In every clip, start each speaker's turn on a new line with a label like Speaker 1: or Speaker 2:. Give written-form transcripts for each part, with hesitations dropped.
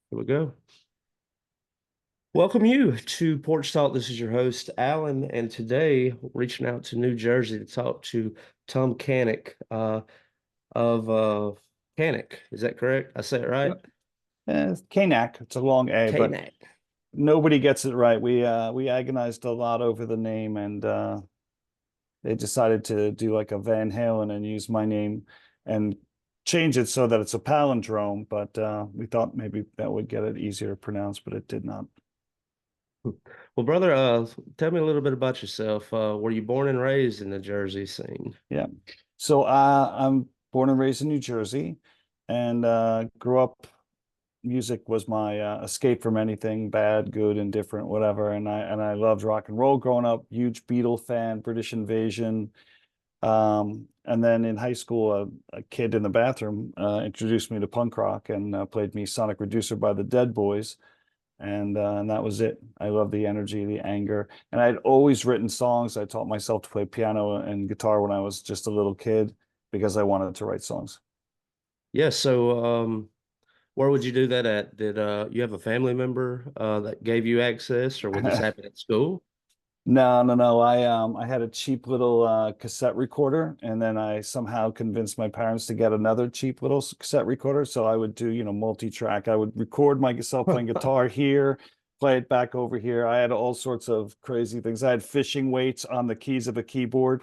Speaker 1: Here we go. Welcome you to Porch Talk. This is your host, Alan, and today reaching out to New Jersey to talk to Tom Kanach of KANAK. Is that correct? I say it right?
Speaker 2: Yep. It's KANAK. It's a long A, but
Speaker 1: KANAK.
Speaker 2: nobody gets it right. We agonized a lot over the name, and they decided to do like a Van Halen and use my name and change it so that it's a palindrome. But we thought maybe that would get it easier to pronounce, but it did not.
Speaker 1: Well, brother, tell me a little bit about yourself. Were you born and raised in the Jersey scene?
Speaker 2: Yeah. So I'm born and raised in New Jersey, and grew up. Music was my escape from anything bad, good, indifferent, whatever. And I loved rock and roll growing up. Huge Beatle fan, British Invasion. And then in high school, a kid in the bathroom introduced me to punk rock and played me "Sonic Reducer" by the Dead Boys, and that was it. I love the energy, the anger, and I'd always written songs. I taught myself to play piano and guitar when I was just a little kid because I wanted to write songs.
Speaker 1: Yeah, so where would you do that at? Did you have a family member that gave you access, or would this happen at school?
Speaker 2: No, no, no. I had a cheap little cassette recorder, and then I somehow convinced my parents to get another cheap little cassette recorder. So I would do, multi-track. I would record myself playing guitar here, play it back over here. I had all sorts of crazy things. I had fishing weights on the keys of a keyboard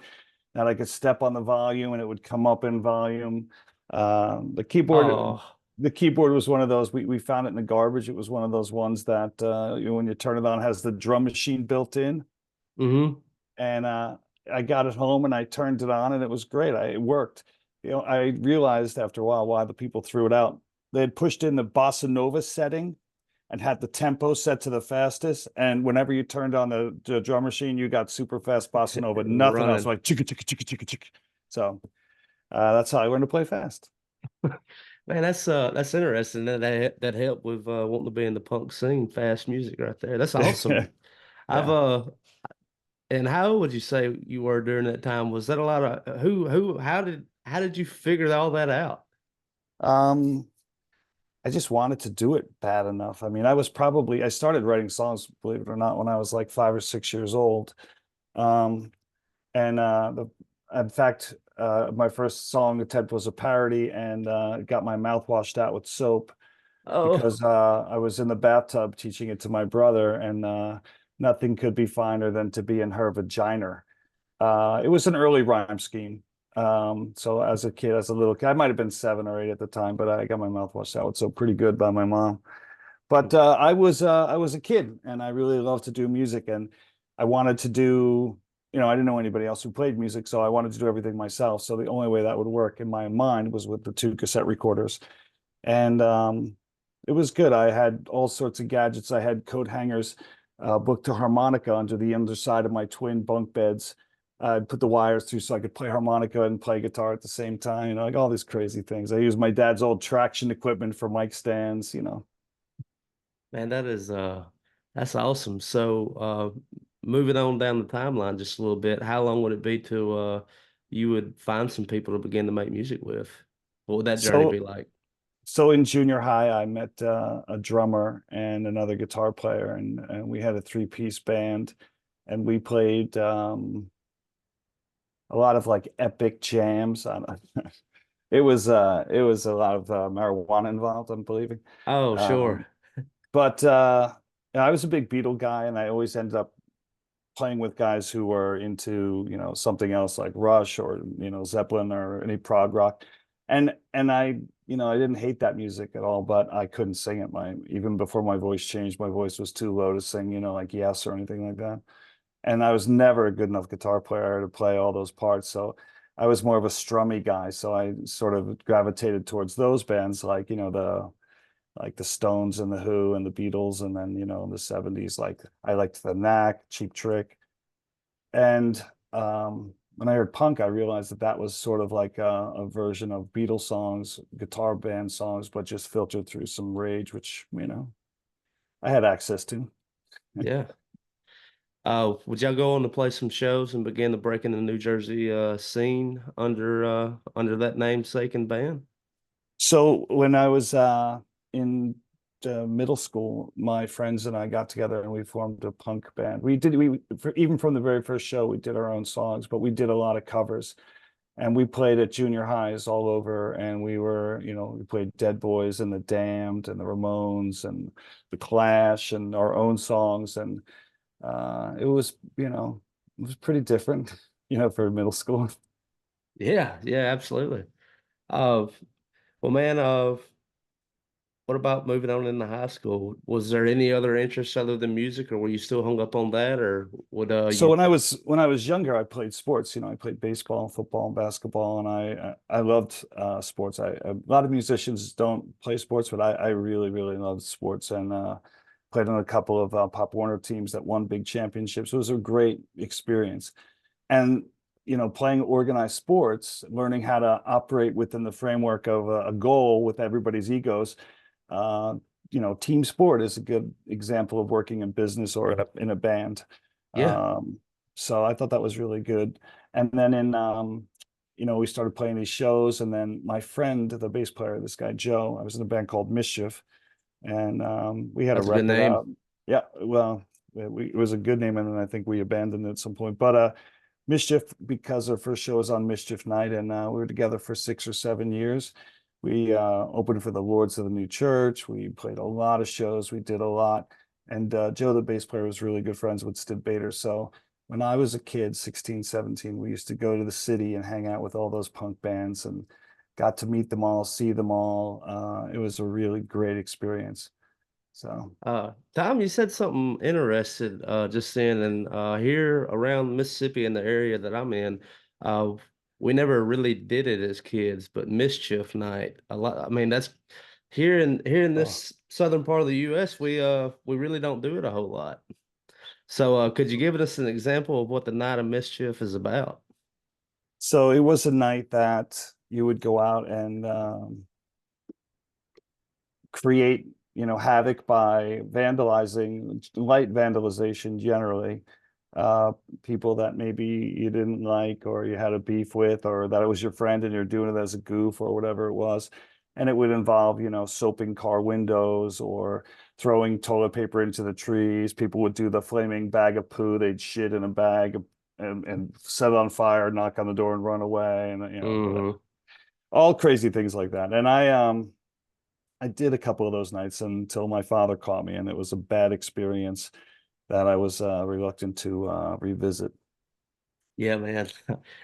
Speaker 2: that I could step on the volume and it would come up in volume. The keyboard,
Speaker 1: Oh,
Speaker 2: the keyboard was one of those. We found it in the garbage. It was one of those ones that when you turn it on, has the drum machine built in,
Speaker 1: mm-hmm.
Speaker 2: and I got it home and I turned it on and it was great. It worked. I realized after a while why the people threw it out. They had pushed in the bossa nova setting and had the tempo set to the fastest. And whenever you turned on the drum machine, you got super fast bossa nova,
Speaker 1: It was
Speaker 2: nothing else,
Speaker 1: running.
Speaker 2: like chicka chicka chicka chicka chicka. So that's how I learned to play fast.
Speaker 1: Man, that's interesting. That helped with wanting to be in the punk scene, fast music right there. That's awesome. I've
Speaker 2: Yeah.
Speaker 1: and how old would you say you were during that time? Was that a lot of who how did you figure all that out?
Speaker 2: Um, I just wanted to do it bad enough. I mean, I started writing songs, believe it or not, when I was like 5 or 6 years old. Um, and in fact, my first song attempt was a parody, and got my mouth washed out with soap
Speaker 1: Oh,
Speaker 2: because I was in the bathtub teaching it to my brother, and nothing could be finer than to be in her vagina. It was an early rhyme scheme. So as a kid, as a little kid, I might have been 7 or 8 at the time, but I got my mouth washed out with soap pretty good by my mom. But I was a kid and I really loved to do music, and I wanted to do, I didn't know anybody else who played music, so I wanted to do everything myself. So the only way that would work in my mind was with the two cassette recorders. And it was good. I had all sorts of gadgets. I had coat hangers booked to harmonica under the underside of my twin bunk beds. I'd put the wires through so I could play harmonica and play guitar at the same time, like all these crazy things. I used my dad's old traction equipment for mic stands.
Speaker 1: man, that's awesome. So moving on down the timeline just a little bit, how long would it be till you would find some people to begin to make music with? What would that journey be
Speaker 2: So
Speaker 1: like?
Speaker 2: So in junior high, I met a drummer and another guitar player, and we had a three-piece band, and we played a lot of like epic jams. I don't it was a lot of marijuana involved, I'm believing.
Speaker 1: Oh, sure.
Speaker 2: Um, but I was a big Beatle guy, and I always ended up playing with guys who were into, something else like Rush or, Zeppelin or any prog rock. And I didn't hate that music at all, but I couldn't sing it. Even before my voice changed, my voice was too low to sing, like Yes or anything like that. And I was never a good enough guitar player to play all those parts. So I was more of a strummy guy. So I sort of gravitated towards those bands like the Stones and the Who and the Beatles, and then in the 70s, like I liked the Knack, Cheap Trick. And when I heard punk, I realized that that was sort of like a version of Beatles songs, guitar band songs, but just filtered through some rage, which I had access to.
Speaker 1: Yeah. Would y'all go on to play some shows and begin to break in the New Jersey scene under that namesake and band?
Speaker 2: So when I was in middle school, my friends and I got together and we formed a punk band. Even from the very first show, we did our own songs, but we did a lot of covers. And we played at junior highs all over, and we played Dead Boys and the Damned and the Ramones and the Clash and our own songs. And it was, it was pretty different, for middle school.
Speaker 1: Yeah, yeah, absolutely. Uh, well, man, what about moving on into high school? Was there any other interests other than music, or were you still hung up on that, or would
Speaker 2: So
Speaker 1: you?
Speaker 2: when I was younger, I played sports. I played baseball, football, and basketball, and I loved sports. A lot of musicians don't play sports, but I really really loved sports and played on a couple of Pop Warner teams that won big championships. It was a great experience, and playing organized sports, learning how to operate within the framework of a goal with everybody's egos. Uh, Team sport is a good example of working in business or in a band.
Speaker 1: Yeah,
Speaker 2: Um, so I thought that was really good. And then we started playing these shows, and then my friend, the bass player, this guy Joe, I was in a band called Mischief, and we had a
Speaker 1: that's a good
Speaker 2: record
Speaker 1: name.
Speaker 2: out. Yeah, well, it was a good name, and then I think we abandoned it at some point. But Mischief, because our first show was on Mischief Night, and we were together for 6 or 7 years. We opened for the Lords of the New Church. We played a lot of shows. We did a lot. And Joe, the bass player, was really good friends with Sid Bader. So when I was a kid, 16, 17, we used to go to the city and hang out with all those punk bands and got to meet them all, see them all. It was a really great experience. So,
Speaker 1: Tom, you said something interesting just then, and here around Mississippi in the area that I'm in, uh, we never really did it as kids, but mischief night a lot. I mean, that's here in
Speaker 2: oh.
Speaker 1: this southern part of the U.S. We really don't do it a whole lot. So, could you give us an example of what the night of mischief is about?
Speaker 2: So it was a night that you would go out and create, havoc by vandalizing, light vandalization generally. Uh, People that maybe you didn't like or you had a beef with, or that it was your friend and you're doing it as a goof or whatever it was. And it would involve, soaping car windows or throwing toilet paper into the trees. People would do the flaming bag of poo. They'd shit in a bag and set it on fire, knock on the door and run away, and whatever.
Speaker 1: Hmm.
Speaker 2: All crazy things like that. And I did a couple of those nights until my father caught me, and it was a bad experience that I was reluctant to revisit.
Speaker 1: Yeah, man.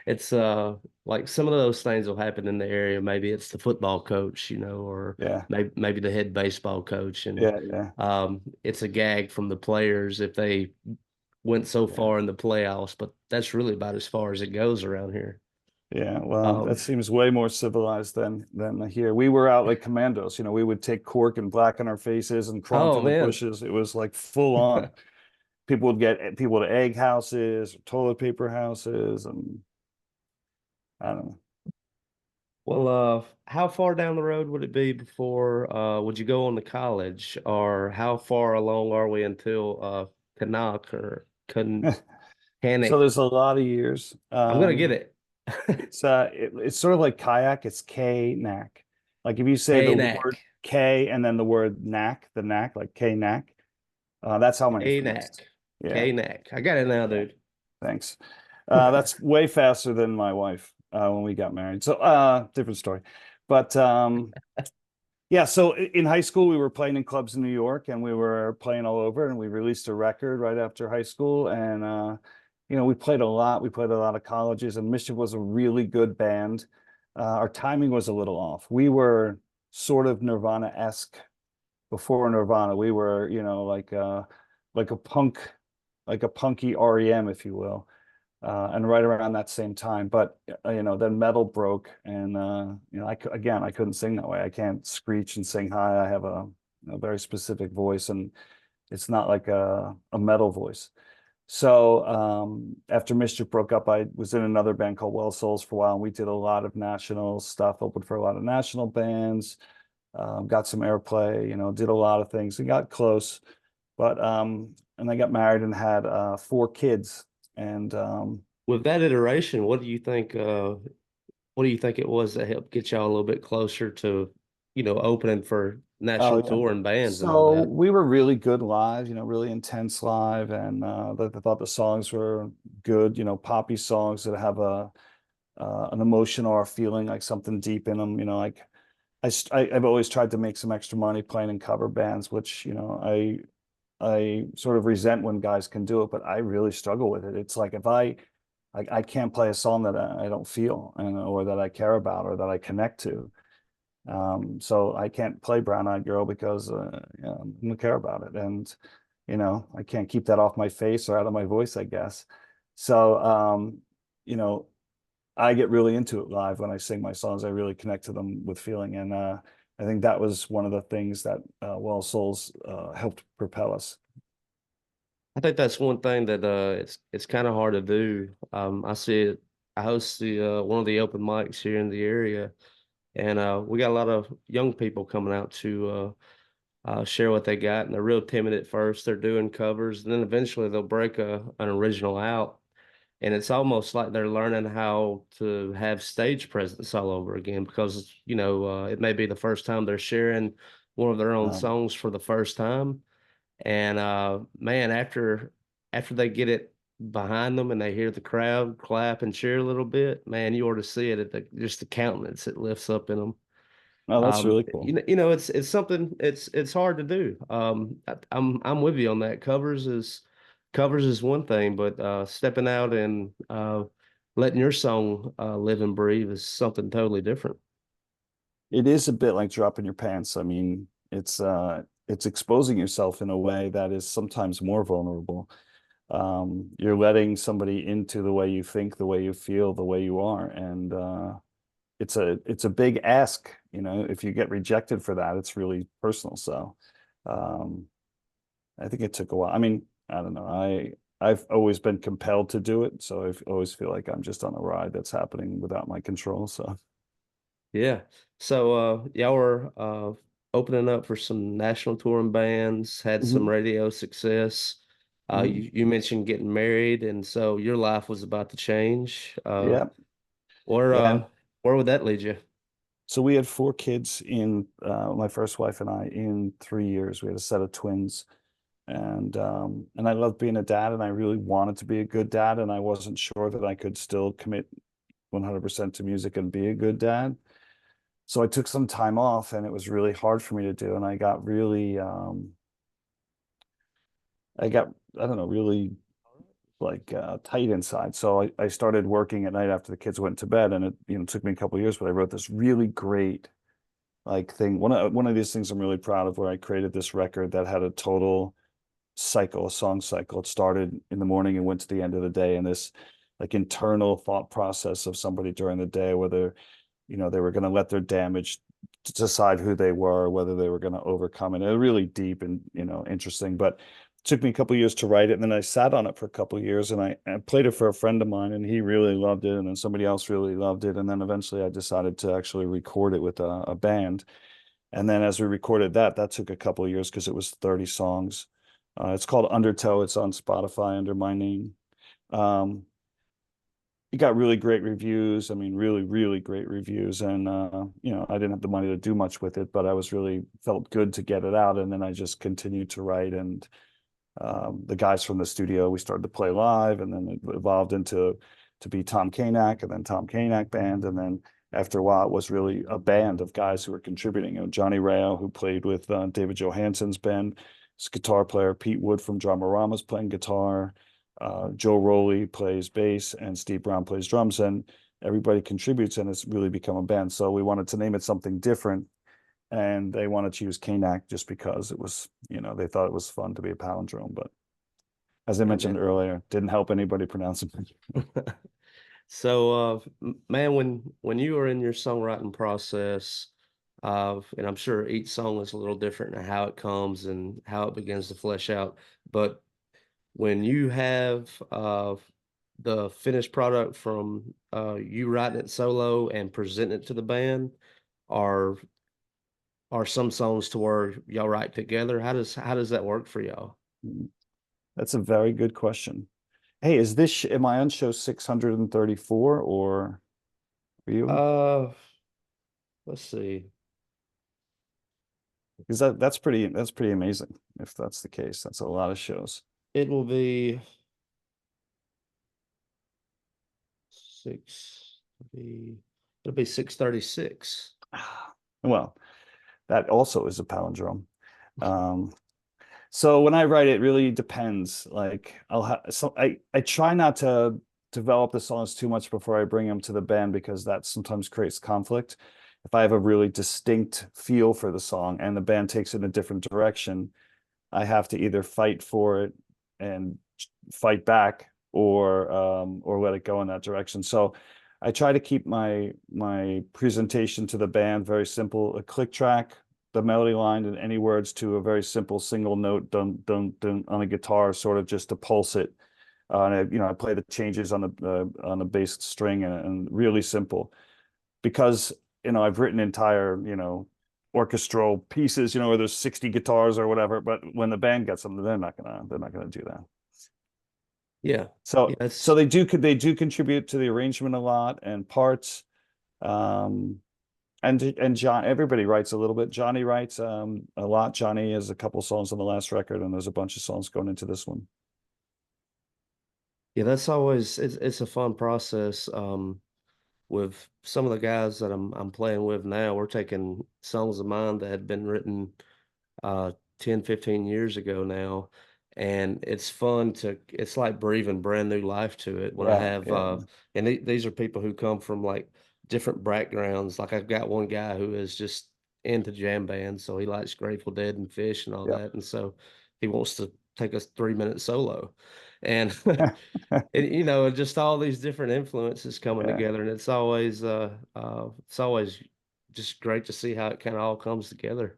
Speaker 1: It's like some of those things will happen in the area. Maybe it's the football coach, or
Speaker 2: Yeah,
Speaker 1: maybe the head baseball coach, and
Speaker 2: yeah,
Speaker 1: it's a gag from the players if they went so
Speaker 2: yeah,
Speaker 1: far in the playoffs, but that's really about as far as it goes around here.
Speaker 2: yeah. Well, that
Speaker 1: Um,
Speaker 2: seems way more civilized than here. We were out like commandos. We would take cork and blacken our faces and crawl into
Speaker 1: oh
Speaker 2: the
Speaker 1: man.
Speaker 2: bushes. It was like full on. People would get people to egg houses, toilet paper houses, and I don't know.
Speaker 1: Well, how far down the road would it be before would you go on to college, or how far along are we until Kanach or
Speaker 2: So
Speaker 1: Kanach?
Speaker 2: there's a lot of years.
Speaker 1: I'm gonna get it.
Speaker 2: It's sort of like kayak. It's K-NAK. Like if you say the word
Speaker 1: Kanak.
Speaker 2: K and then the word knack, the knack, like K-NAK, that's how many fast.
Speaker 1: Kanak.
Speaker 2: Yeah,
Speaker 1: Kanak. I got it now,
Speaker 2: yeah.
Speaker 1: dude.
Speaker 2: Thanks. That's way faster than my wife when we got married. So different story. But yeah, so in high school we were playing in clubs in New York and we were playing all over, and we released a record right after high school, and we played a lot. We played a lot of colleges, and Mischief was a really good band. Our timing was a little off. We were sort of Nirvana-esque before Nirvana. We were, like a punk, like a punky REM, if you will, and right around that same time. But then metal broke, and again, I couldn't sing that way. I can't screech and sing high. I have a very specific voice, and it's not like a metal voice. So after Mischief broke up, I was in another band called Well Souls for a while, and we did a lot of national stuff, opened for a lot of national bands, got some airplay, did a lot of things and got close. But and I got married and had 4 kids, and
Speaker 1: With that iteration, what do you think it was that helped get y'all a little bit closer to? opening for
Speaker 2: Oh
Speaker 1: national
Speaker 2: yeah.
Speaker 1: touring bands and all
Speaker 2: So
Speaker 1: that.
Speaker 2: we were really good live, really intense live, and I thought the songs were good, poppy songs that have a an emotion or a feeling, like something deep in them. Like I've always tried to make some extra money playing in cover bands, which I sort of resent when guys can do it, but I really struggle with it. It's like if I can't play a song that I don't feel or that I care about or that I connect to. So I can't play Brown Eyed Girl because I don't care about it. And, I can't keep that off my face or out of my voice, I guess. So, you know, I get really into it live when I sing my songs. I really connect to them with feeling. And I think that was one of the things that Well Souls helped propel us.
Speaker 1: I think that's one thing that it's kind of hard to do. I see it. I host the one of the open mics here in the area, and we got a lot of young people coming out to share what they got, and they're real timid at first. They're doing covers, and then eventually they'll break an original out, and it's almost like they're learning how to have stage presence all over again because it may be the first time they're sharing one of their own
Speaker 2: Um,
Speaker 1: songs for the first time. And man, after they get it behind them and they hear the crowd clap and cheer a little bit, man, you ought to see it at just the countenance it lifts up in them.
Speaker 2: oh, that's really cool.
Speaker 1: It's something it's hard to do. I'm with you on that. Covers is one thing, but stepping out and letting your song live and breathe is something totally different.
Speaker 2: It is a bit like dropping your pants. I mean, it's exposing yourself in a way that is sometimes more vulnerable. You're letting somebody into the way you think, the way you feel, the way you are, and it's a big ask. If you get rejected for that, it's really personal. So, um, I think it took a while. I mean, I don't know. I've always been compelled to do it, so I always feel like I'm just on a ride that's happening without my control. So,
Speaker 1: Yeah. So y'all were opening up for some national touring bands, had some
Speaker 2: mhm,
Speaker 1: radio success.
Speaker 2: mhm.
Speaker 1: You mentioned getting married, and so your life was about to change.
Speaker 2: Yeah,
Speaker 1: Where
Speaker 2: yeah.
Speaker 1: where would that lead you?
Speaker 2: So we had four kids in my first wife and I in 3 years. We had a set of twins, and I loved being a dad, and I really wanted to be a good dad, and I wasn't sure that I could still commit 100% to music and be a good dad. So I took some time off, and it was really hard for me to do, and I got I don't know, really like tight inside. So I started working at night after the kids went to bed, and it took me a couple of years, but I wrote this really great like thing. One of these things I'm really proud of, where I created this record that had a total cycle, a song cycle. It started in the morning and went to the end of the day, and this like internal thought process of somebody during the day, whether they were going to let their damage decide who they were, whether they were going to overcome it. It was really deep and interesting, but it took me a couple of years to write it, and then I sat on it for a couple of years, and I played it for a friend of mine, and he really loved it, and then somebody else really loved it, and then eventually I decided to actually record it with a band. And then as we recorded that took a couple of years because it was 30 songs. It's called Undertow. It's on Spotify under my name. Um, it got really great reviews. I mean, really, really great reviews. And I didn't have the money to do much with it, but I was really felt good to get it out. And then I just continued to write. And the guys from the studio, we started to play live, and then it evolved into to be Tom Kanak and then Tom Kanak Band. And then after a while, it was really a band of guys who were contributing. Johnny Rao, who played with David Johansen's band, his guitar player. Pete Wood from Dramarama's playing guitar. Joe Rowley plays bass, and Steve Brown plays drums. And everybody contributes, and it's really become a band. So we wanted to name it something different, and they wanted to use Kanach just because it was, they thought it was fun to be a palindrome. But as I
Speaker 1: Yeah,
Speaker 2: mentioned
Speaker 1: man.
Speaker 2: earlier, didn't help anybody pronounce it.
Speaker 1: So, man, when you are in your songwriting process, and I'm sure each song is a little different in how it comes and how it begins to flesh out, but when you have the finished product from you writing it solo and presenting it to the band, are are some songs to where y'all write together? How does that work for y'all?
Speaker 2: That's a very good question. Hey, am I on show 634 or are you?
Speaker 1: Uh, let's see.
Speaker 2: Because that's pretty amazing if that's the case. That's a lot of shows.
Speaker 1: It will be six. It'll be 6:36.
Speaker 2: Well, that also is a palindrome. Um, so when I write, it really depends. Like I'll have so I try not to develop the songs too much before I bring them to the band because that sometimes creates conflict. If I have a really distinct feel for the song and the band takes it in a different direction, I have to either fight for it and fight back or let it go in that direction. So I try to keep my presentation to the band very simple, a click track, the melody line and any words to a very simple single note dun dun dun on a guitar, sort of just to pulse it. And I play the changes on the bass string and really simple because I've written entire orchestral pieces where there's 60 guitars or whatever, but when the band gets them, they're not gonna do that.
Speaker 1: Yeah.
Speaker 2: So
Speaker 1: Yes.
Speaker 2: they do contribute to the arrangement a lot and parts. Um, and John, everybody writes a little bit. Johnny writes a lot. Johnny has a couple songs on the last record, and there's a bunch of songs going into this one.
Speaker 1: Yeah, that's always it's a fun process. With some of the guys that I'm playing with now, we're taking songs of mine that had been written 10, 15 years ago now. And it's fun it's like breathing brand new life to it when I
Speaker 2: Yeah,
Speaker 1: have,
Speaker 2: yeah,
Speaker 1: and these are people who come from like different backgrounds. Like I've got one guy who is just into jam bands, so he likes Grateful Dead and Fish and all
Speaker 2: yeah.
Speaker 1: that. And so he wants to take a 3 minute solo. And, and just all these different influences coming
Speaker 2: Yeah.
Speaker 1: together. And it's always just great to see how it kind of all comes together.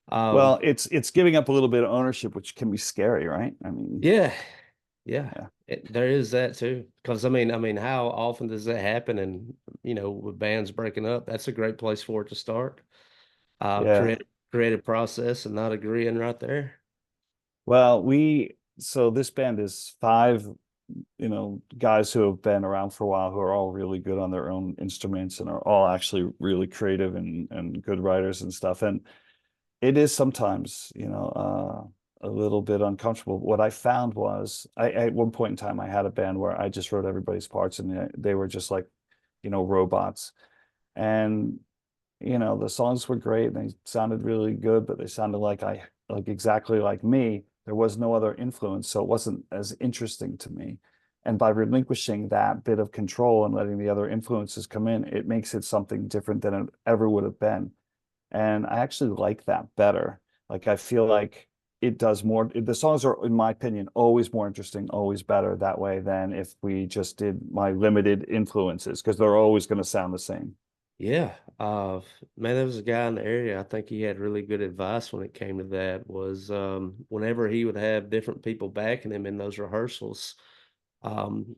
Speaker 1: Um,
Speaker 2: Well, it's giving up a little bit of ownership, which can be scary, right? I mean,
Speaker 1: yeah, yeah,
Speaker 2: yeah,
Speaker 1: there is that too. Because I mean, how often does that happen? And with bands breaking up, that's a great place for it to start.
Speaker 2: yeah.
Speaker 1: Creative process and not agreeing right there.
Speaker 2: Well, so this band is five, guys who have been around for a while who are all really good on their own instruments and are all actually really creative and good writers and stuff. And it is sometimes, a little bit uncomfortable. What I found was at one point in time I had a band where I just wrote everybody's parts and they were just like, robots. And the songs were great and they sounded really good, but they sounded like exactly like me. There was no other influence, so it wasn't as interesting to me. And by relinquishing that bit of control and letting the other influences come in, it makes it something different than it ever would have been. And I actually like that better. Like I feel like it does more. The songs are, in my opinion, always more interesting, always better that way than if we just did my limited influences, because they're always going to sound the same.
Speaker 1: Yeah, man, there was a guy in the area. I think he had really good advice when it came to that. Was whenever he would have different people backing him in those rehearsals,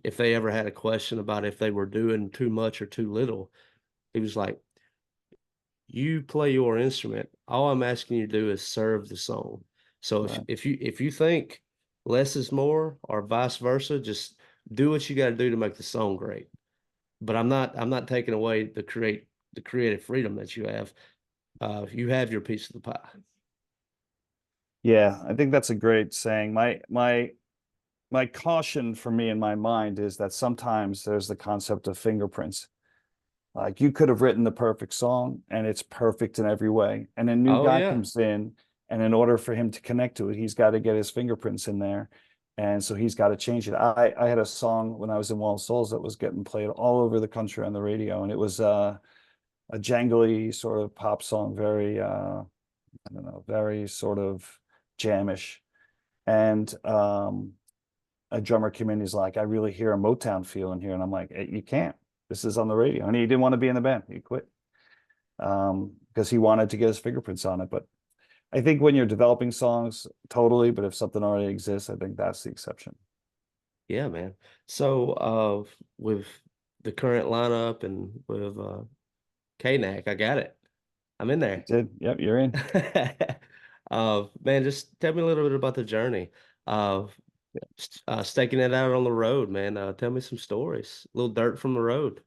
Speaker 1: if they ever had a question about if they were doing too much or too little, he was like, "You play your instrument. All I'm asking you to do is serve the song. So if
Speaker 2: Right.
Speaker 1: if you think less is more or vice versa, just do what you got to do to make the song great. But I'm not taking away the creative freedom that you have. You have your piece of the pie."
Speaker 2: Yeah, I think that's a great saying. My caution for me in my mind is that sometimes there's the concept of fingerprints. Like you could have written the perfect song and it's perfect in every way. And a new
Speaker 1: Oh
Speaker 2: guy
Speaker 1: yeah.
Speaker 2: comes in, and in order for him to connect to it, he's got to get his fingerprints in there. And so he's got to change it. I had a song when I was in Wall of Souls that was getting played all over the country on the radio, and it was a jangly sort of pop song, very I don't know, very sort of jamish. And a drummer came in, he's like, I really hear a Motown feel in here. And I'm like, You can't. This is on the radio. And he didn't want to be in the band. He quit because he wanted to get his fingerprints on it. But I think when you're developing songs, totally. But if something already exists, I think that's the exception.
Speaker 1: Yeah, man. So with the current lineup and with KANAK, I got it. I'm in
Speaker 2: You
Speaker 1: there.
Speaker 2: did. Yep, you're in.
Speaker 1: Man, just tell me a little bit about the journey of staking it out on the road, man. Tell me some stories. A little dirt from the road.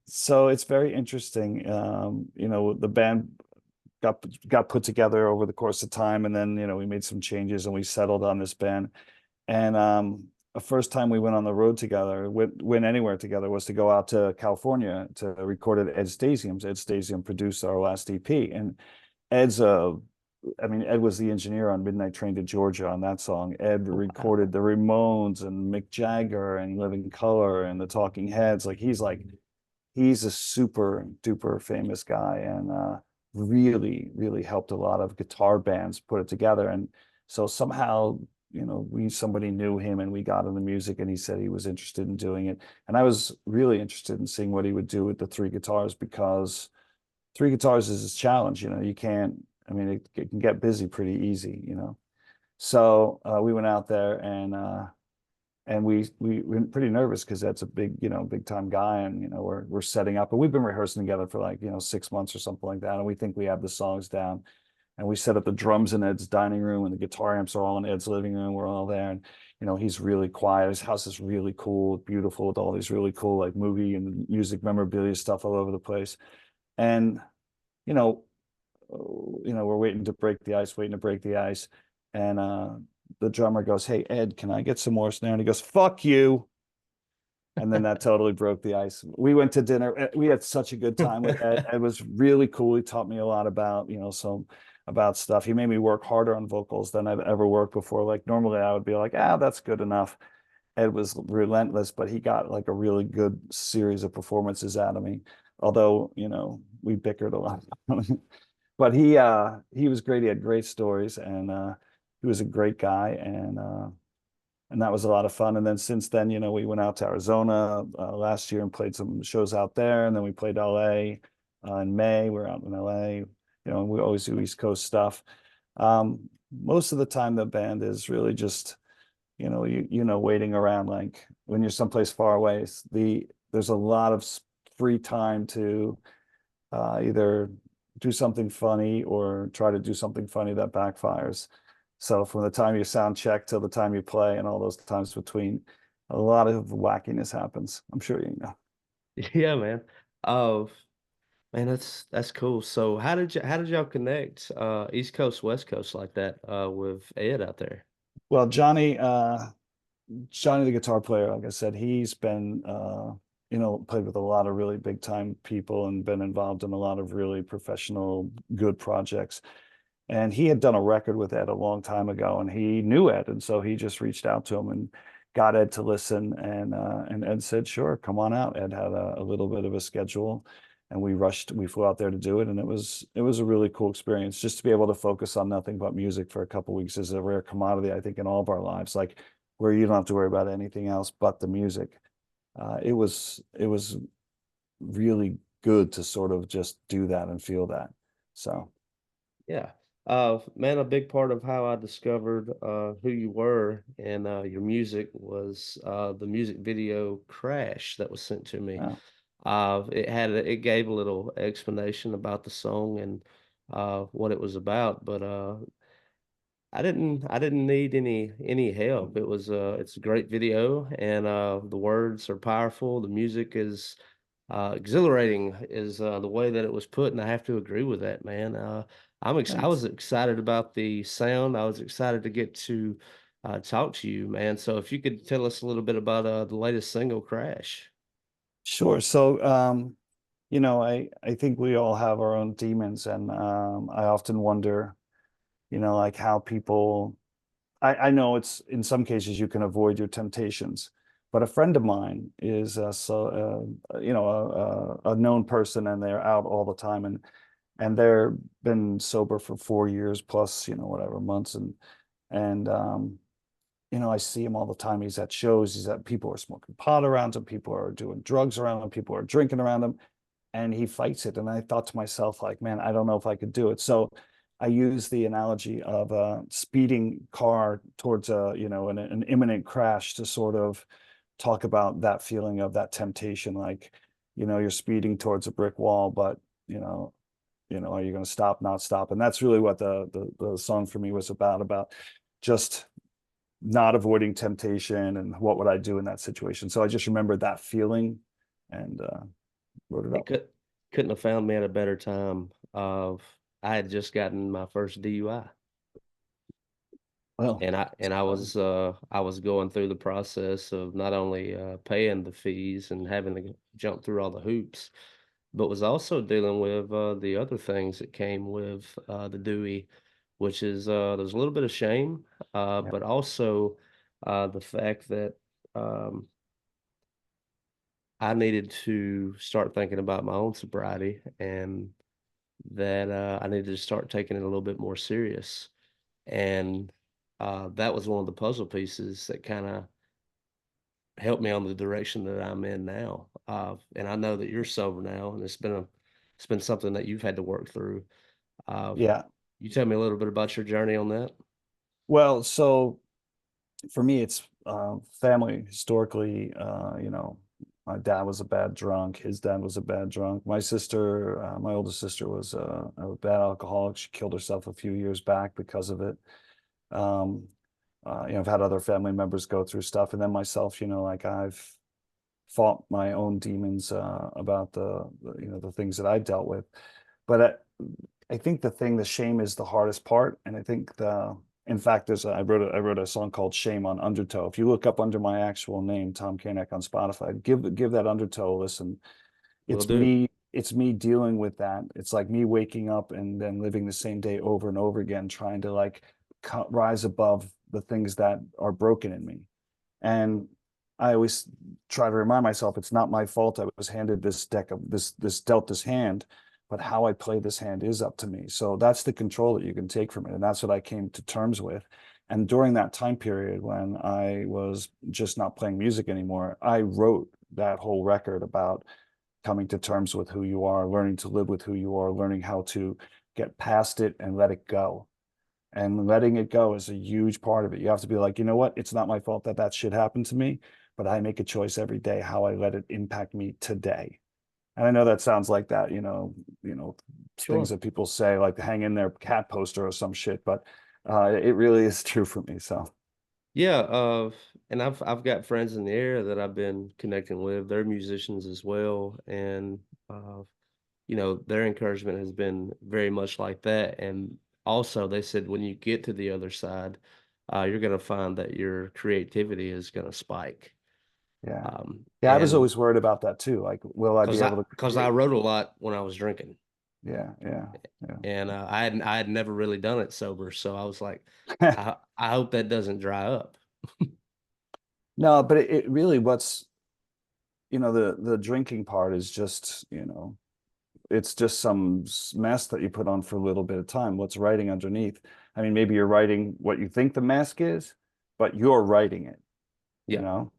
Speaker 2: So it's very interesting. The band got put together over the course of time, and then we made some changes and we settled on this band. And the first time we went on the road together, went anywhere together, was to go out to California to record at Ed Stasium's. Ed Stasium produced our last EP, and Ed's a I mean, Ed was the engineer on Midnight Train to Georgia on that song. Ed
Speaker 1: Oh, wow.
Speaker 2: recorded the Ramones and Mick Jagger and Living Color and the Talking Heads. He's a super duper famous guy, and really, really helped a lot of guitar bands put it together. And so somehow, somebody knew him and we got in the music, and he said he was interested in doing it. And I was really interested in seeing what he would do with the three guitars, because three guitars is a challenge. You can't, I mean, it can get busy pretty easy. So we went out there, and we were pretty nervous because that's a big time guy, and we're setting up, and we've been rehearsing together for like 6 months or something like that, and we think we have the songs down. And we set up the drums in Ed's dining room, and the guitar amps are all in Ed's living room. We're all there, and he's really quiet. His house is really cool, beautiful, with all these really cool like movie and music memorabilia stuff all over the place. And you know we're waiting to break the ice. And the drummer goes, "Hey, Ed, can I get some more snare?" And he goes, "Fuck you." And then that totally broke the ice. We went to dinner. We had such a good time with Ed. Ed was really cool. He taught me a lot about, some about stuff. He made me work harder on vocals than I've ever worked before. Like normally I would be like, that's good enough. Ed was relentless, but he got like a really good series of performances out of me. Although, we bickered a lot. But he was great. He had great stories, and he was a great guy, and that was a lot of fun. And then since then, we went out to Arizona last year and played some shows out there, and then we played LA in May. We're out in LA, and we always do East Coast stuff. Most of the time, the band is really just waiting around. Like when you're someplace far away, there's a lot of free time to either do something funny or try to do something funny that backfires. So from the time you sound check till the time you play and all those times between, a lot of wackiness happens. I'm sure you know.
Speaker 1: Yeah, man. Uh, Man, that's cool. So how did y'all connect East Coast, West Coast like that with Ed out there?
Speaker 2: Well, Johnny the guitar player, like I said, he's been played with a lot of really big time people and been involved in a lot of really professional good projects. And he had done a record with Ed a long time ago, and he knew Ed, and so he just reached out to him and got Ed to listen. And Ed said, "Sure, come on out." Ed had a little bit of a schedule, and we flew out there to do it, and it was a really cool experience. Just to be able to focus on nothing but music for a couple of weeks is a rare commodity, I think, in all of our lives. Like where you don't have to worry about anything else but the music. It was really good to sort of just do that and feel that. So.
Speaker 1: Yeah. Man, a big part of how I discovered who you were and your music was the music video Crash that was sent to me.
Speaker 2: uh,
Speaker 1: It gave a little explanation about the song and what it was about, but I didn't need any help. It's a great video, and the words are powerful. The music is exhilarating is the way that it was put, and I have to agree with that, man. I was
Speaker 2: Thanks.
Speaker 1: excited about the sound. I was excited to get to talk to you, man. So if you could tell us a little bit about the latest single, Crash.
Speaker 2: Sure. So, I think we all have our own demons, and I often wonder, like how people. I know it's in some cases you can avoid your temptations, but a friend of mine is a known person, and they're out all the time, and they're been sober for 4 years plus, whatever months, and I see him all the time. He's at shows. People are smoking pot around him. People are doing drugs around him. People are drinking around him, and he fights it. And I thought to myself, like, man, I don't know if I could do it. So I use the analogy of a speeding car towards an imminent crash to sort of talk about that feeling of that temptation. Like, you're speeding towards a brick wall, but are you going to stop, not stop? And that's really what the song for me was about just not avoiding temptation and what would I do in that situation. So I just remembered that feeling and wrote it
Speaker 1: It
Speaker 2: up.
Speaker 1: couldn't have found me at a better time. I had just gotten my first DUI.
Speaker 2: Well,
Speaker 1: I was going through the process of not only paying the fees and having to jump through all the hoops, but was also dealing with the other things that came with the Dewey, which is there's a little bit of shame,
Speaker 2: yeah,
Speaker 1: but also the fact that um, I needed to start thinking about my own sobriety and that I needed to start taking it a little bit more serious. And that was one of the puzzle pieces that kind of helped me on the direction that I'm in now. And I know that you're sober now, and it's been something that you've had to work through. Uh,
Speaker 2: yeah.
Speaker 1: you tell me a little bit about your journey on that.
Speaker 2: Well, so for me, it's family historically. My dad was a bad drunk. His dad was a bad drunk. My sister, my oldest sister, was a bad alcoholic. She killed herself a few years back because of it. Um, I've had other family members go through stuff, and then myself, like I've fought my own demons about the things that I dealt with. But I think the shame is the hardest part, and I think in fact, I wrote a song called "Shame on Undertow." If you look up under my actual name, Tom Kanach on Spotify, give that Undertow a listen.
Speaker 1: Will do.
Speaker 2: It's me dealing with that. It's like me waking up and then living the same day over and over again, trying to like rise above the things that are broken in me. And I always try to remind myself it's not my fault I was handed this deck of this dealt this hand, but how I play this hand is up to me. So that's the control that you can take from it. And that's what I came to terms with. And during that time period when I was just not playing music anymore, I wrote that whole record about coming to terms with who you are, learning to live with who you are, learning how to get past it and let it go. And letting it go is a huge part of it. You have to be like, you know what? It's not my fault that that shit happened to me, but I make a choice every day how I let it impact me today. And I know that sounds like that, things
Speaker 1: Sure.
Speaker 2: that people say, like hang in their cat poster or some shit, but it really is true for me. So
Speaker 1: Yeah, and I've got friends in the area that I've been connecting with. They're musicians as well, and uh, their encouragement has been very much like that. And also, they said when you get to the other side, you're going to find that your creativity is going to spike.
Speaker 2: yeah. Yeah, I was
Speaker 1: And
Speaker 2: always worried about that too. Like, will I be able to
Speaker 1: because I
Speaker 2: create?
Speaker 1: wrote a lot when I was drinking,
Speaker 2: Yeah, yeah,
Speaker 1: and I had never really done it sober, so I was like,
Speaker 2: yeah.
Speaker 1: I hope that doesn't dry up.
Speaker 2: No, but it really what's the drinking part is just it's just some mask that you put on for a little bit of time. What's writing underneath? I mean, maybe you're writing what you think the mask is, but you're writing it, you
Speaker 1: Yeah,
Speaker 2: know?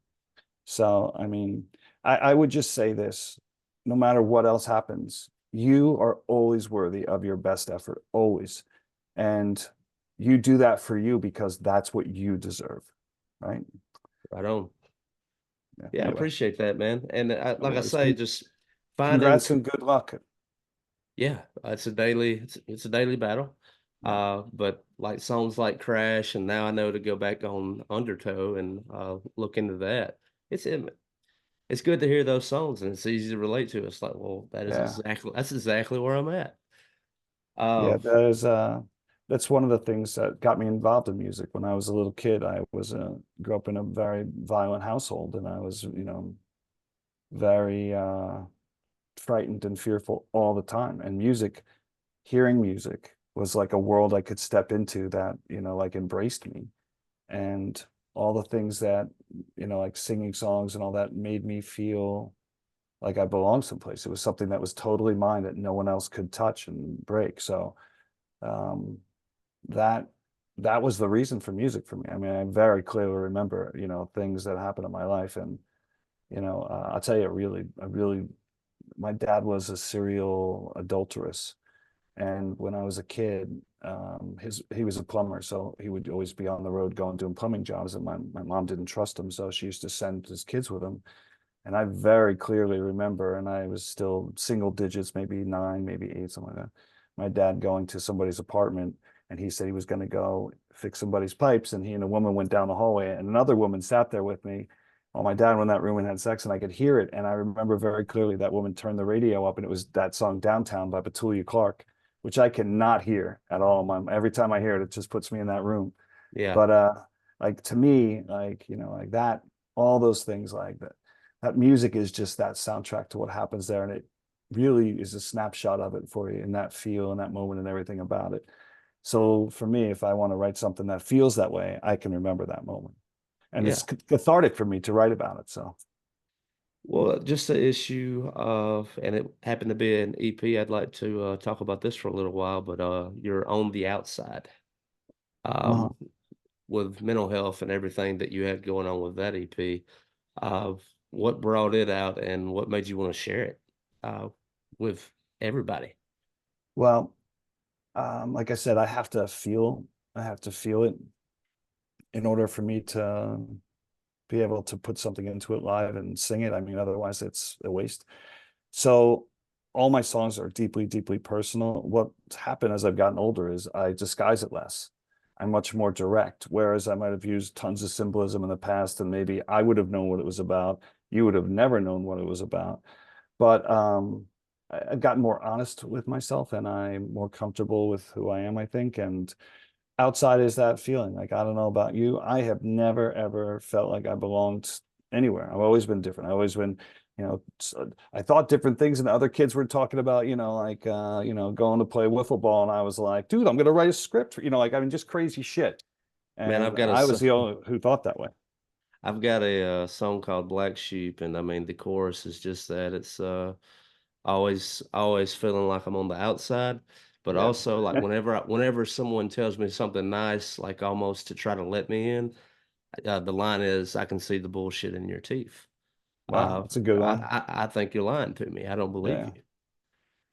Speaker 2: So, I mean, I would just say this, no matter what else happens, you are always worthy of your best effort, always. And you do that for you because that's what you deserve, right?
Speaker 1: right on.
Speaker 2: Yeah.
Speaker 1: Yeah, I
Speaker 2: Anyway,
Speaker 1: appreciate that, man. And
Speaker 2: no
Speaker 1: like I
Speaker 2: worries.
Speaker 1: say, just finding,
Speaker 2: Congrats and good luck.
Speaker 1: yeah, it's a daily battle.
Speaker 2: Yeah.
Speaker 1: But like songs like Crash, and now I know to go back on Undertow and look into that. It's it's good to hear those songs, and it's easy to relate to. It's like, well,
Speaker 2: Yeah.
Speaker 1: that's exactly where I'm at.
Speaker 2: Yeah,
Speaker 1: Uh,
Speaker 2: that's one of the things that got me involved in music. When I was a little kid, I was grew up in a very violent household, and I was, very frightened and fearful all the time. And hearing music was like a world I could step into that, like embraced me. And all the things that, like singing songs and all that made me feel like I belonged someplace. It was something that was totally mine that no one else could touch and break. So um, that that was the reason for music for me. I mean, I very clearly remember, things that happened in my life, and I'll tell you, my dad was a serial adulteress, and when I was a kid, he was a plumber, so he would always be on the road going doing plumbing jobs, and my mom didn't trust him, so she used to send his kids with him. And I very clearly remember, and I was still single digits, maybe nine, maybe eight, something like that. My dad going to somebody's apartment, and he said he was going to go fix somebody's pipes, and he and a woman went down the hallway, and another woman sat there with me while my dad went in that room and had sex, and I could hear it. And I remember very clearly that woman turned the radio up, and it was that song "Downtown" by Petulia Clark, which I cannot hear at all. Every time I hear it, it just puts me in that room.
Speaker 1: Yeah.
Speaker 2: But like to me, like, like that, all those things like that, that music is just that soundtrack to what happens there. And it really is a snapshot of it for you in that feel and that moment and everything about it. So for me, if I want to write something that feels that way, I can remember that moment. And it's
Speaker 1: Yeah.
Speaker 2: cathartic for me to write about it. So,
Speaker 1: Well, just the issue of, and it happened to be an EP. I'd like to talk about this for a little while, but you're on the outside.
Speaker 2: uh,
Speaker 1: Um, with mental health and everything that you had going on with that EP, uh, what brought it out and what made you want to share it uh, with everybody?
Speaker 2: well, like I said, I have to feel it in order for me to be able to put something into it live and sing it. I mean, otherwise it's a waste. So all my songs are deeply, deeply personal. What's happened as I've gotten older is I disguise it less. I'm much more direct, whereas I might have used tons of symbolism in the past, and maybe I would have known what it was about. You would have never known what it was about. But I've gotten more honest with myself, and I'm more comfortable with who I am, I think. And outside is that feeling. Like, I don't know about you. I have never, ever felt like I belonged anywhere. I've always been different. I've always been, I thought different things, and other kids were talking about, like, going to play wiffle ball. And I was like, dude, I'm going to write a script, like, I mean, just crazy shit.
Speaker 1: Man,
Speaker 2: And I was the only who thought that way.
Speaker 1: I've got a song called Black Sheep, and I mean the chorus is just that. It's always feeling like I'm on the outside, but
Speaker 2: Yeah.
Speaker 1: also like whenever someone tells me something nice, like almost to try to let me in, the line is, "I can see the bullshit in your teeth."
Speaker 2: Wow, that's a good one.
Speaker 1: I think you're lying to me. I don't believe
Speaker 2: Yeah.
Speaker 1: you.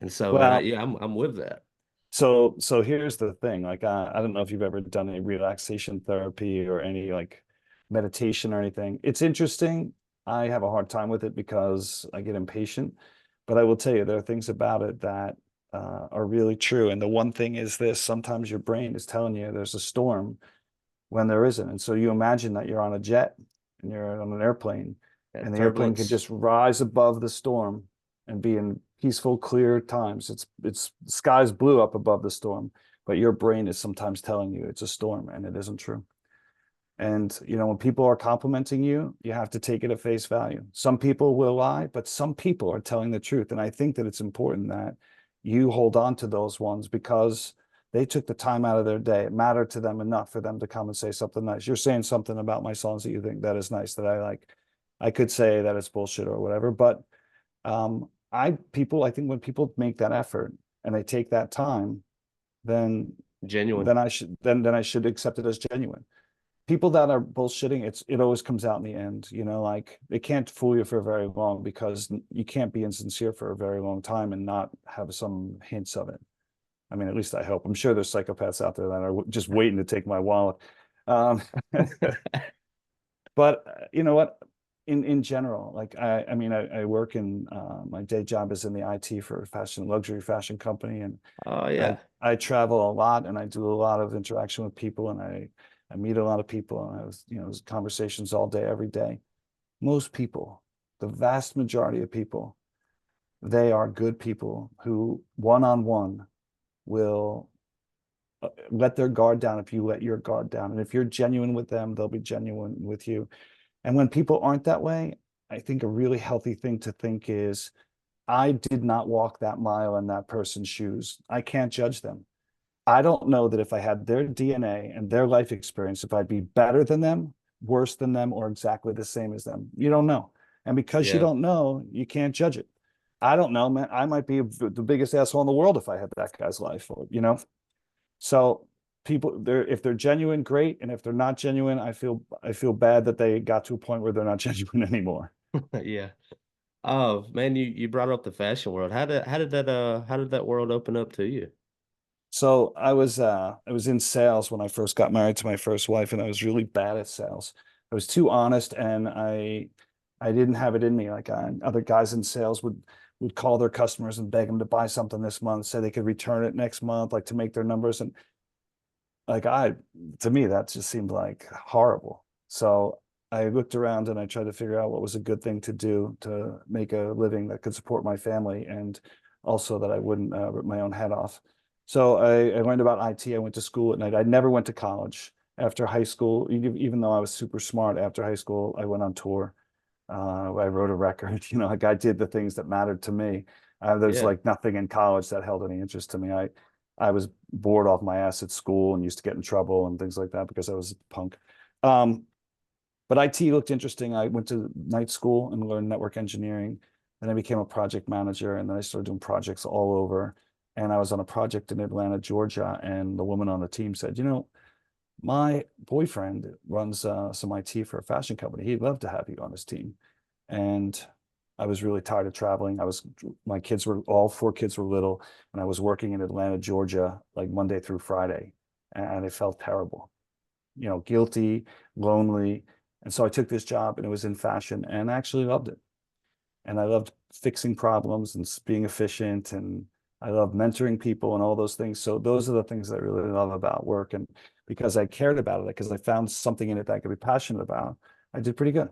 Speaker 1: And so,
Speaker 2: Well,
Speaker 1: yeah, I'm with that.
Speaker 2: so here's the thing. Like, I don't know if you've ever done any relaxation therapy or any like meditation or anything. It's interesting. I have a hard time with it because I get impatient, but I will tell you there are things about it that are really true. And the one thing is this: sometimes your brain is telling you there's a storm when there isn't. And so you imagine that you're on a jet and you're on an airplane, and
Speaker 1: That
Speaker 2: the airplane could
Speaker 1: turbulence,
Speaker 2: just rise above the storm and be in peaceful, clear times. It's skies blue up above the storm, but your brain is sometimes telling you it's a storm, and it isn't true. And when people are complimenting you, you have to take it at face value. Some people will lie, but some people are telling the truth. And I think that it's important that you hold on to those ones because they took the time out of their day. It mattered to them enough for them to come and say something nice. You're saying something about my songs that you think that is nice, that I like. I could say that it's bullshit or whatever, but I think when people make that effort and they take that time, then
Speaker 1: genuine.
Speaker 2: I should accept it as genuine. People that are bullshitting, it always comes out in the end. Like, they can't fool you for very long because you can't be insincere for a very long time and not have some hints of it. I mean, at least I hope. I'm sure there's psychopaths out there that are just waiting to take my wallet. Um, but you know what? In general, like, I mean, I work in my day job is in the IT for a luxury fashion company, and
Speaker 1: Oh
Speaker 2: I
Speaker 1: yeah.
Speaker 2: I travel a lot and I do a lot of interaction with people, and I meet a lot of people, and I was conversations all day every day. Most people, the vast majority of people, they are good people who one on one will let their guard down if you let your guard down, and if you're genuine with them, they'll be genuine with you. And when people aren't that way, I think a really healthy thing to think is, I did not walk that mile in that person's shoes. I can't judge them. I don't know that if I had their DNA and their life experience, if I'd be better than them, worse than them, or exactly the same as them. You don't know. And because you
Speaker 1: Yeah.
Speaker 2: don't know, you can't judge it. I don't know, man. I might be the biggest asshole in the world if I had that guy's life, So people, if they're genuine, great. And if they're not genuine, I feel bad that they got to a point where they're not genuine anymore.
Speaker 1: Yeah. Oh man, you brought up the fashion world. How did that world open up to you?
Speaker 2: So I was in sales when I first got married to my first wife, and I was really bad at sales. I was too honest, and I didn't have it in me. Like, other guys in sales would call their customers and beg them to buy something this month, say they could return it next month, like, to make their numbers. And like, to me, that just seemed like horrible. So I looked around and I tried to figure out what was a good thing to do to make a living that could support my family, and also that I wouldn't rip my own head off. So I learned about IT. I went to school at night. I never went to college after high school. Even though I was super smart after high school, I went on tour. I wrote a record, like I did the things that mattered to me. There's
Speaker 1: Yeah.
Speaker 2: like nothing in college that held any interest to me. I was bored off my ass at school and used to get in trouble and things like that because I was a punk. Um, but IT looked interesting. I went to night school and learned network engineering. And I became a project manager. And then I started doing projects all over. And I was on a project in Atlanta, Georgia. And the woman on the team said, my boyfriend runs some IT for a fashion company. He'd love to have you on his team. And I was really tired of traveling. My kids were, all four kids were little, and I was working in Atlanta, Georgia, like Monday through Friday. And it felt terrible, guilty, lonely. And so I took this job and it was in fashion and I actually loved it. And I loved fixing problems and being efficient. And I love mentoring people and all those things. So those are the things that I really love about work. And because I cared about it, because I found something in it that I could be passionate about, I did pretty good.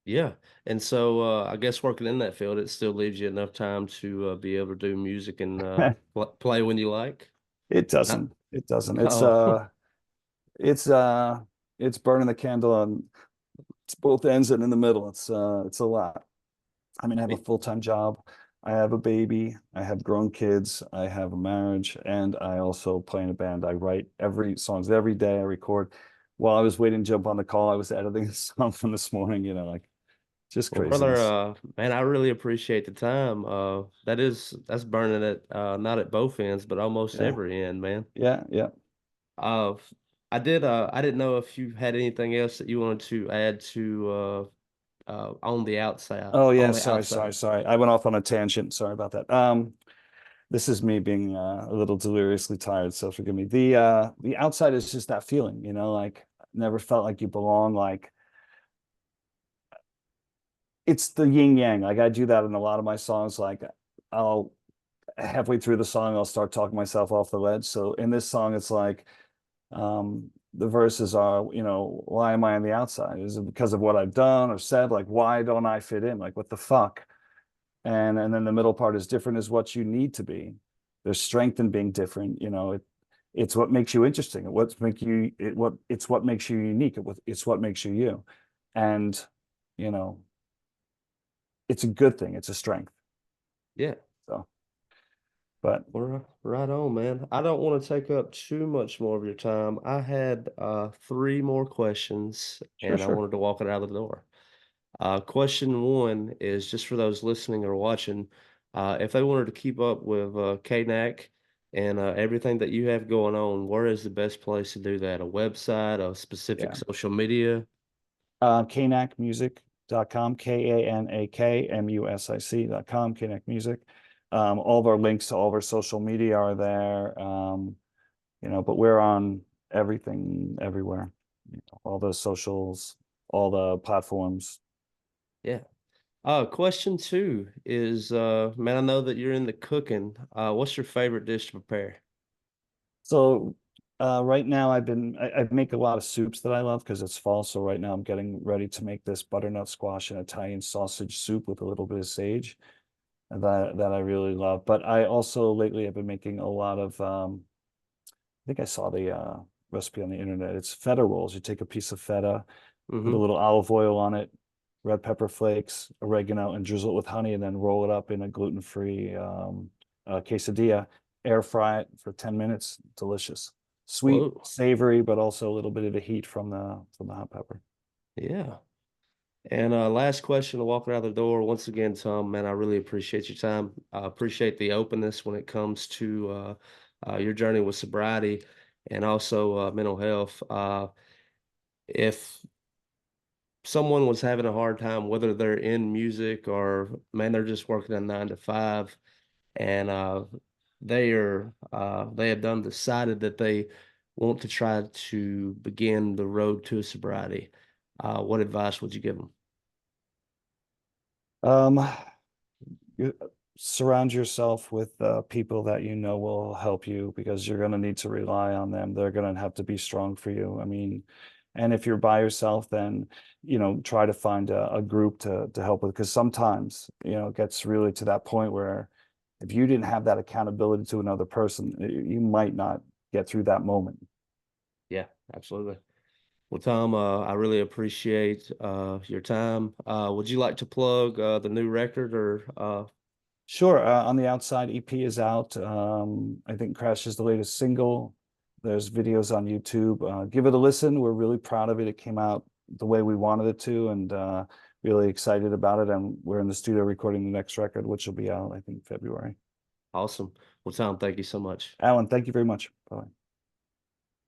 Speaker 1: Yeah. And so I guess working in that field, it still leaves you enough time to be able to do music and play when you like.
Speaker 2: It
Speaker 1: Not,
Speaker 2: doesn't. It doesn't.
Speaker 1: oh,
Speaker 2: It's it's burning the candle on both ends and in the middle. It's a lot. I mean, I have a full-time job. I have a baby. I have grown kids. I have a marriage, and I also play in a band. I write every songs every day. I record. While I was waiting to jump on the call, I was editing a song from this morning. Like just
Speaker 1: well, brother,
Speaker 2: craziness.
Speaker 1: man, I really appreciate the time. That's burning it, not at both ends, but almost
Speaker 2: Yeah,
Speaker 1: every end, man.
Speaker 2: yeah, yeah.
Speaker 1: Uh, I didn't know if you had anything else that you wanted to add to on the outside,
Speaker 2: Oh
Speaker 1: on
Speaker 2: yeah.
Speaker 1: the
Speaker 2: Sorry, sorry,
Speaker 1: outside.
Speaker 2: sorry. I went off on a tangent. Sorry about that. This is me being a little deliriously tired, so forgive me. The outside is just that feeling, like never felt like you belong. Like it's the yin yang. Like I do that in a lot of my songs. Like I'll halfway through the song, I'll start talking myself off the ledge. So in this song, it's like the verses are, why am I on the outside? Is it because of what I've done or said? Like, why don't I fit in? Like, what the fuck? And then the middle part is different is what you need to be. There's strength in being different. It's what makes you interesting. It's what makes you unique. It's what makes you you. And, you know, it's a good thing. It's a strength.
Speaker 1: Yeah.
Speaker 2: So, but
Speaker 1: Well, right on, man. I don't want to take up too much more of your time. I had three more questions
Speaker 2: sure,
Speaker 1: and I
Speaker 2: sure.
Speaker 1: wanted to walk it out of the door. Question one is just for those listening or watching. If they wanted to keep up with KANAK and everything that you have going on, where is the best place to do that? A website, a specific
Speaker 2: Yeah.
Speaker 1: social media?
Speaker 2: Kanakmusic.com, KANAKMUSIC.com, Kanak Music. All of our links to all of our social media are there. But we're on everything, everywhere. All the socials, all the platforms.
Speaker 1: Yeah. Question two is, man, I know that you're in the cooking. What's your favorite dish to prepare?
Speaker 2: So right now I make a lot of soups that I love because it's fall. So right now I'm getting ready to make this butternut squash and Italian sausage soup with a little bit of sage that I really love. But I also lately have been making a lot of I think I saw the recipe on the internet. It's feta rolls. You take a piece of feta, put a
Speaker 1: Mm-hmm.
Speaker 2: little olive oil on it, red pepper flakes, oregano, and drizzle it with honey, and then roll it up in a gluten-free quesadilla. Air fry it for 10 minutes. Delicious. Sweet,
Speaker 1: Whoa.
Speaker 2: savory, but also a little bit of the heat from the hot pepper.
Speaker 1: Yeah. And last question to walk out the door. Once again, Tom, man, I really appreciate your time. I appreciate the openness when it comes to your journey with sobriety and also mental health. If someone was having a hard time, whether they're in music or man, they're just working a 9 to 5, and they have done decided that they want to try to begin the road to sobriety, what advice would you give them?
Speaker 2: Um, you surround yourself with people that you know will help you because you're going to need to rely on them. They're going to have to be strong for you. I mean, and if you're by yourself, then try to find a group to help with because sometimes it gets really to that point where if you didn't have that accountability to another person, you might not get through that moment.
Speaker 1: Yeah, absolutely. Well, Tom, I really appreciate your time. Would you like to plug the new record or
Speaker 2: Sure. On the Outside EP is out. I think Crash is the latest single. There's videos on YouTube. Give it a listen. We're really proud of it. It came out the way we wanted it to, and really excited about it. And we're in the studio recording the next record, which will be out, I think, February.
Speaker 1: awesome? Well, Tom, thank you so much.
Speaker 2: Alan, thank you very much. Bye.